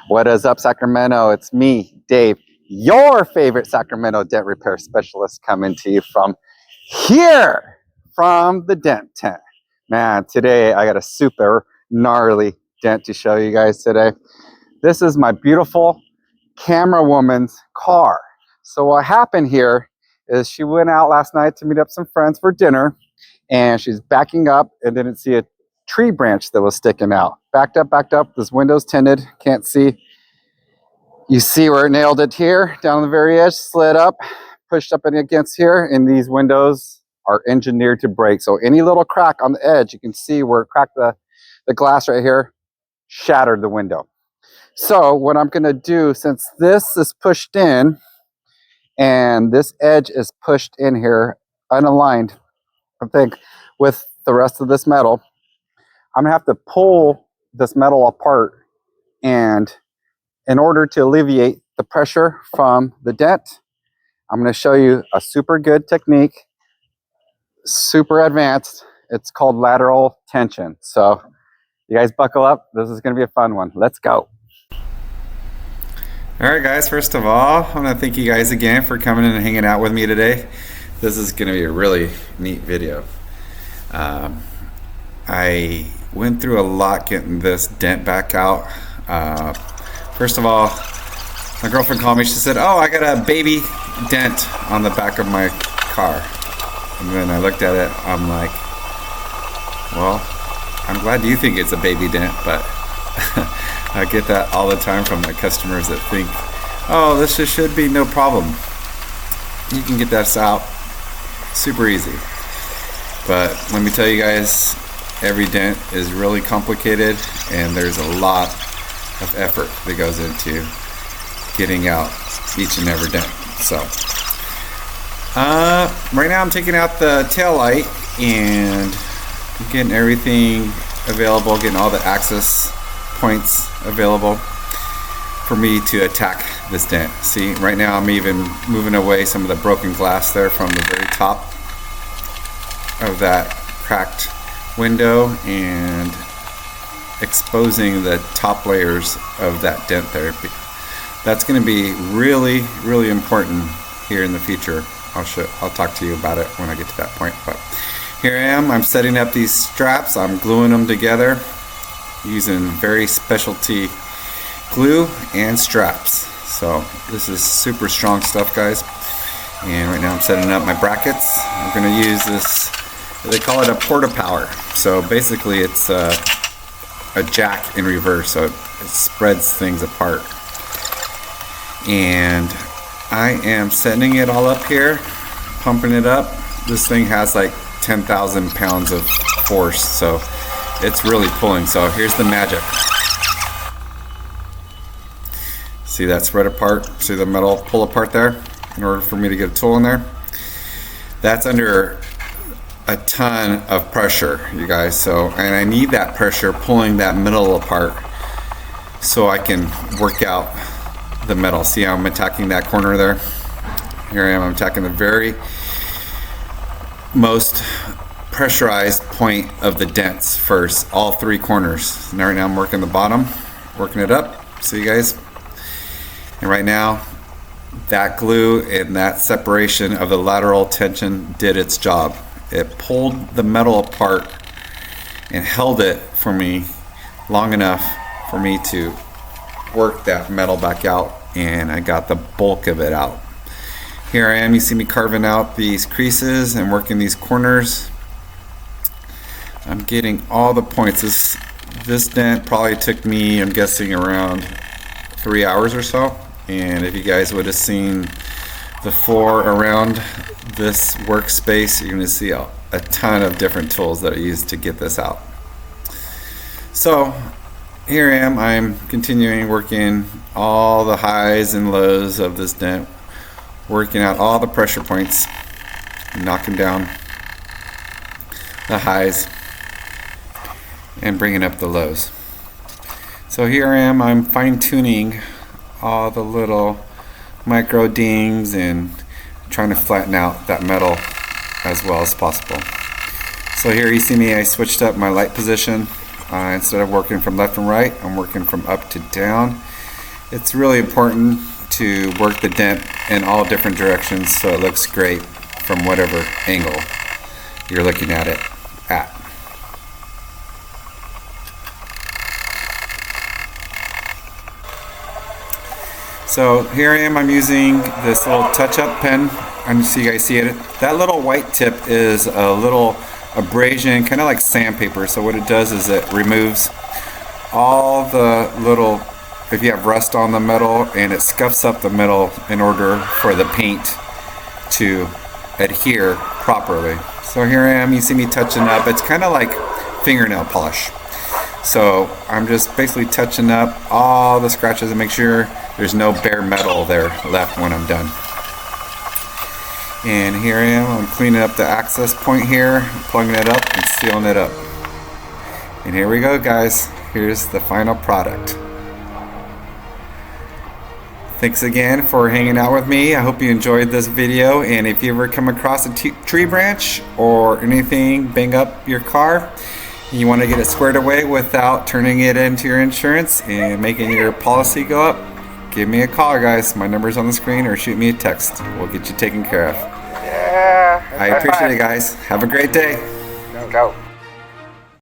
What is up, Sacramento? It's me, Dave, your favorite Sacramento dent repair specialist, coming to you from here, from the Dent Tent. Man, today I got a super gnarly dent to show you guys today. This is my beautiful camera woman's car. So what happened here is she went out last night to meet up some friends for dinner, and she's backing up and didn't see a tree branch that was sticking out. Backed up, this window's tinted, can't see. You see where it nailed it here, down the very edge, slid up, pushed up and against here, and these windows are engineered to break. So any little crack on the edge, you can see where it cracked the glass right here, shattered the window. So what I'm gonna do, since this is pushed in, and this edge is pushed in here, unaligned, I think, with the rest of this metal, I'm gonna have to pull this metal apart, and in order to alleviate the pressure from the dent, I'm going to show you a super good technique, super advanced. It's called lateral tension. So you guys buckle up. This is going to be a fun one. Let's go. All right, guys, first of all, I want to thank you guys again for coming in and hanging out with me today. This is going to be a really neat video. I went through a lot getting this dent back out. First of all, my girlfriend called me. She said, "Oh, I got a baby dent on the back of my car." And then I looked at it. I'm like, well, I'm glad you think it's a baby dent, but I get that all the time from my customers that think, "Oh, this should be no problem. You can get that out super easy." But let me tell you guys, every dent is really complicated, and there's a lot of effort that goes into getting out each and every dent. So right now I'm taking out the tail light and getting everything available, getting all the access points available for me to attack this dent. See, right now I'm even moving away some of the broken glass there from the very top of that cracked window and exposing the top layers of that dent there. That's going to be really, really important here in the future. I'll talk to you about it when I get to that point. But here I am. I'm setting up these straps. I'm gluing them together using very specialty glue and straps. So this is super strong stuff, guys. And right now I'm setting up my brackets. I'm going to use this, they call it a porta power. So basically it's a jack in reverse, so it spreads things apart. And I am setting it all up here, pumping it up. This thing has like 10,000 pounds of force, so it's really pulling. So here's the magic. See that spread apart? See the metal pull apart there? In order for me to get a tool in there, that's under a ton of pressure, you guys. So, and I need that pressure pulling that metal apart so I can work out the metal. See how I'm attacking that corner there? Here I am, I'm attacking the very most pressurized point of the dents first, all three corners. And right now I'm working the bottom, working it up. See you guys? And right now, that glue and that separation of the lateral tension did its job. It pulled the metal apart and held it for me long enough for me to work that metal back out, and I got the bulk of it out. Here I am, you see me carving out these creases and working these corners. I'm getting all the points. This dent probably took me, I'm guessing, around 3 hours or so. And if you guys would have seen the floor around this workspace, you're going to see a ton of different tools that I used to get this out. So here I am, I'm continuing working all the highs and lows of this dent, working out all the pressure points, knocking down the highs and bringing up the lows. So here I am, I'm fine-tuning all the little micro dings and trying to flatten out that metal as well as possible. So here you see me, I switched up my light position. Instead of working from left and right, I'm working from up to down. It's really important to work the dent in all different directions so it looks great from whatever angle you're looking at it at. So here I am, I'm using this little touch-up pen. So you guys see it. That little white tip is a little abrasion, kind of like sandpaper. So what it does is it removes all the little, if you have rust on the metal, and it scuffs up the metal in order for the paint to adhere properly. So here I am, you see me touching up. It's kind of like fingernail polish. So I'm just basically touching up all the scratches and make sure there's no bare metal there left when I'm done. And here I am, I'm cleaning up the access point here, plugging it up and sealing it up. And here we go, guys. Here's the final product. Thanks again for hanging out with me. I hope you enjoyed this video, and if you ever come across a tree branch or anything bang up your car, you want to get it squared away without turning it into your insurance and making your policy go up, give me a call, guys. My number's on the screen, or shoot me a text. We'll get you taken care of. Yeah. I appreciate it, guys. Have a great day. Go.